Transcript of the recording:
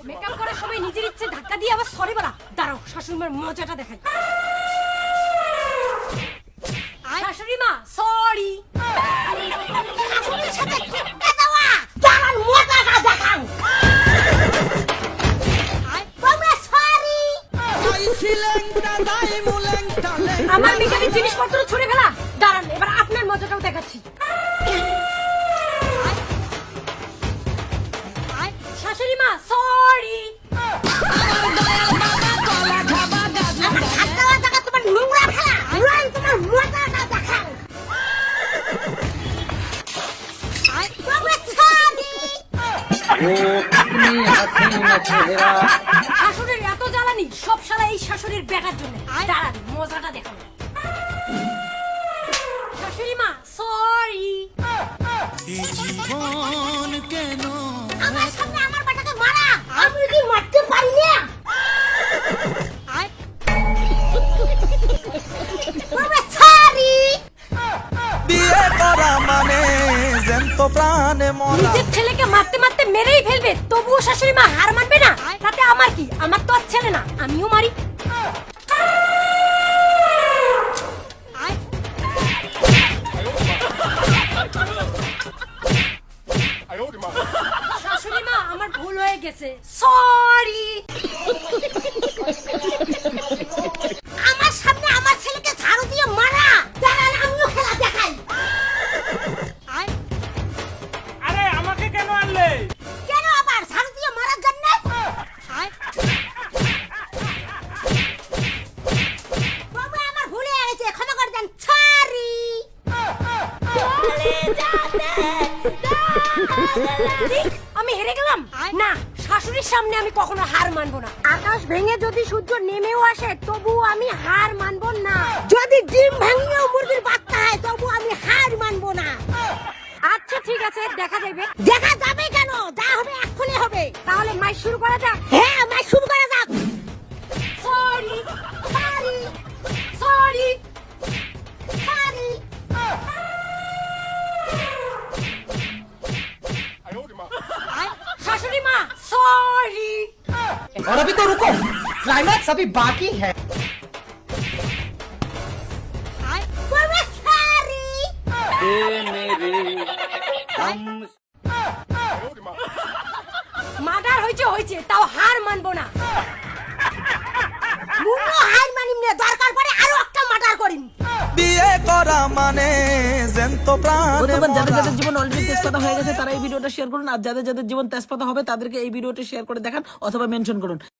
Makeup করে সবাই নিজের ইচ্ছে ধাক্কা দিয়ে আবার সরি বলা। দাঁড়াও, শাশুড়িমার মজাটা দেখাই। শাশুড়ি মা সরি। শাশুড়ির সাথে টিপকা দেওয়া, দাঁড়ান মজাটা দেখাও। আমার মেকআপের জিনিসপত্র ছুঁড়ে ফেলা। দাঁড়ান, এবার আপনার মজাটাও দেখাচ্ছি। শাশুড়ি মা সরি। শাশুড়ির এত জ্বালানি, সব শালা এই শাশুড়ির বেটার জন্য। দাঁড়ান মজাটা দেখাবো। শাশুড়ি মা সরি। আমার সামনে আমার বেটাকে মারা, আমি কি মারতে পারি না? বাবা সরি। বিয়ে করা মানে জ্যান্ত প্রাণে মরা। নিজের ছেলেকে মারতে মারতে মেরেই ফেলবে, তবুও শাশুড়ি মা হার মানবে না? তাতে আমার কি? আমার তো আর ছেলে না, আমিও মারি। শাশুড়ি মা আমার ভুল হয়ে গেছে, সরি। আমার সামনে আমার ছেলেকে ঝাড়ু দিয়ে মারা, দাঁড়ান আমিও খেলা দেখাই। আরে আমাকে কেন আনলে? কেন আবার ঝাড়ু দিয়ে মারার জন্য? বাবা আমার ভুল হয়ে গেছে, ক্ষমা করে দেন, সরি। আমি হেরে গেলাম না, শাশুড়ির সামনে আমি কখনো হার মানবো না। আকাশ ভেঙে যদি সূর্য নেমেও আসে, তবু আমি হার মানবো না। যদি ডিম ভাঙিয়েও মুরগির বাচ্চা হয়, তবু আমি হার মানবো না। আচ্ছা ঠিক আছে, দেখা যাবে। দেখা যাবে কেন? যা হবে এক্ষুনি হবে। তাহলে মাই শুরু করা যাক। হ্যাঁ মাই শুরু করা যাক। Sorry sorry sorry sorry. শাশুড়ি মা সরি। और अभी तो रुको, क्लाइमैक्स अभी बाकी है। বাবা সরি। মার্ডার হয়েছে হয়েছে, তাও হার মানবো না। মুন্নো হার মানিম না, দরকার পড়ে আরো একটা মার্ডার করিম। বিয়ে করা মানে জ্যান্ত প্রাণে বন্ধুগণ, যাদের মরা। যাদের জীবন অলরেডি তেজপাতা হয়ে গেছে তারা এই ভিডিওটা শেয়ার করুন, আর যাদের যাদের জীবন তেজপাতা হবে তাদেরকে এই ভিডিওটা শেয়ার করে দেখান অথবা মেনশন করুন।